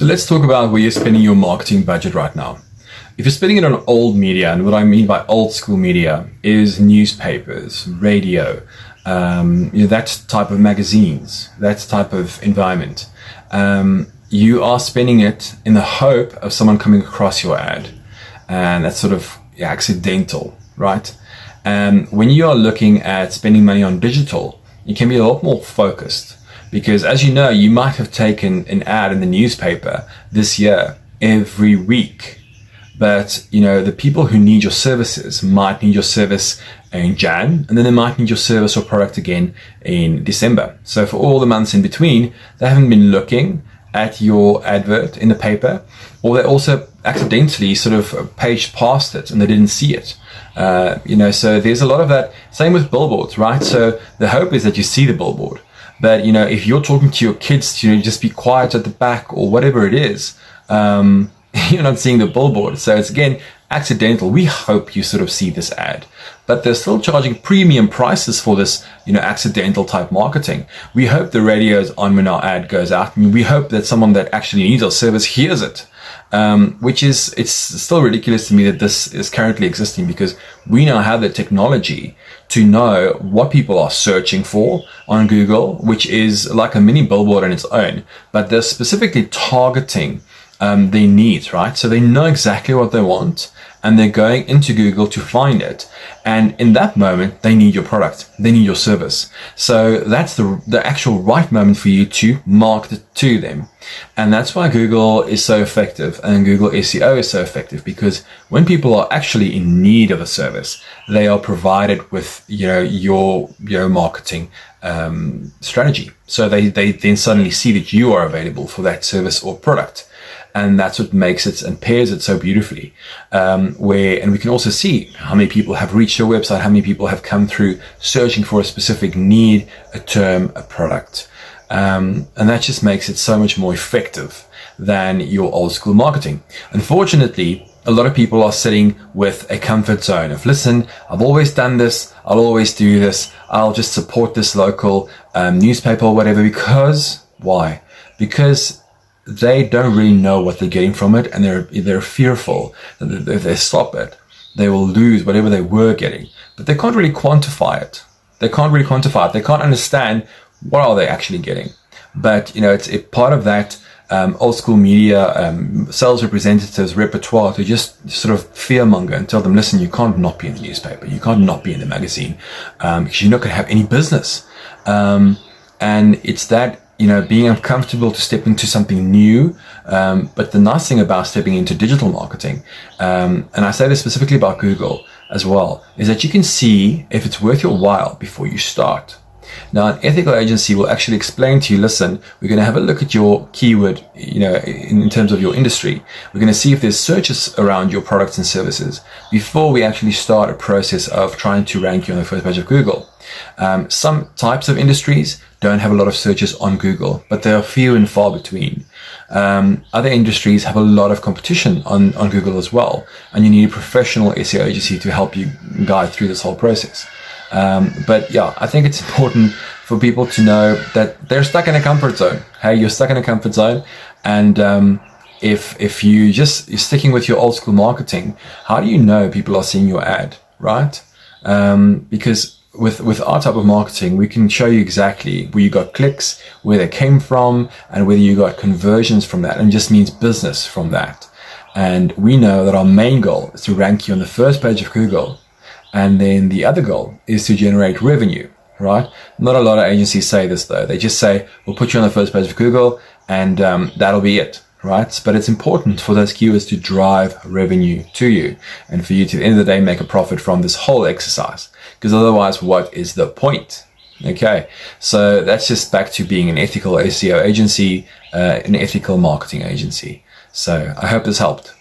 So let's talk about where you're spending your marketing budget right now. If you're spending it on old media, and what I mean by old school media is newspapers, radio, that type of magazines, that type of environment, you are spending it in the hope of someone coming across your ad, and that's sort of accidental, right? When you are looking at spending money on digital, you can be a lot more focused. Because as you know, you might have taken an ad in the newspaper this year every week. But, the people who need your services might need your service in Jan, and then they might need your service or product again in December. So for all the months in between, they haven't been looking at your advert in the paper, or they also accidentally sort of paged past it and they didn't see it. So there's a lot of that. Same with billboards, right? So the hope is that you see the billboard. But, if you're talking to your kids to just be quiet at the back or whatever it is, you're not seeing the billboard. So it's, again, accidental. We hope you sort of see this ad. But they're still charging premium prices for this, accidental type marketing. We hope the radio is on when our ad goes out. We hope that someone that actually needs our service hears it. It's still ridiculous to me that this is currently existing, because we now have the technology to know what people are searching for on Google, which is like a mini billboard on its own, but they're specifically targeting their needs, right? So they know exactly what they want, and they're going into Google to find it. And in that moment, they need your product. They need your service. So that's the actual right moment for you to market it to them. And that's why Google is so effective, and Google SEO is so effective, because when people are actually in need of a service, they are provided with, your marketing strategy. So they then suddenly see that you are available for that service or product. And that's what makes it and pairs it so beautifully. And we can also see how many people have reached your website, how many people have come through searching for a specific need, a term, a product. And that just makes it so much more effective than your old school marketing. Unfortunately, a lot of people are sitting with a comfort zone of, listen, I've always done this. I'll always do this. I'll just support this local newspaper or whatever. Because why? Because they don't really know what they're getting from it, and they're fearful that if they stop it, they will lose whatever they were getting. But they can't really quantify it. They can't understand what are they actually getting. But it's a part of that old school media sales representatives repertoire to just sort of fearmonger and tell them, listen, you can't not be in the newspaper, you can't not be in the magazine, because you're not going to have any business. And it's that, being uncomfortable to step into something new. But the nice thing about stepping into digital marketing, and I say this specifically about Google as well, is that you can see if it's worth your while before you start. Now, an ethical agency will actually explain to you, listen, we're going to have a look at your keyword, in terms of your industry. We're going to see if there's searches around your products and services before we actually start a process of trying to rank you on the first page of Google. Some types of industries don't have a lot of searches on Google, but they are few and far between. Other industries have a lot of competition on Google as well, and you need a professional SEO agency to help you guide through this whole process. But yeah, I think it's important for people to know that they're stuck in a comfort zone. Hey, you're stuck in a comfort zone, and if you're sticking with your old school marketing, how do you know people are seeing your ad, right? Because with our type of marketing, we can show you exactly where you got clicks, where they came from, and whether you got conversions from that, and it just means business from that. And we know that our main goal is to rank you on the first page of Google. And then the other goal is to generate revenue, right? Not a lot of agencies say this though. They just say, we'll put you on the first page of Google, and that'll be it, right? But it's important for those keywords to drive revenue to you, and for you to, at the end of the day, make a profit from this whole exercise. Because otherwise, what is the point? Okay, so that's just back to being an ethical SEO agency, an ethical marketing agency. So I hope this helped.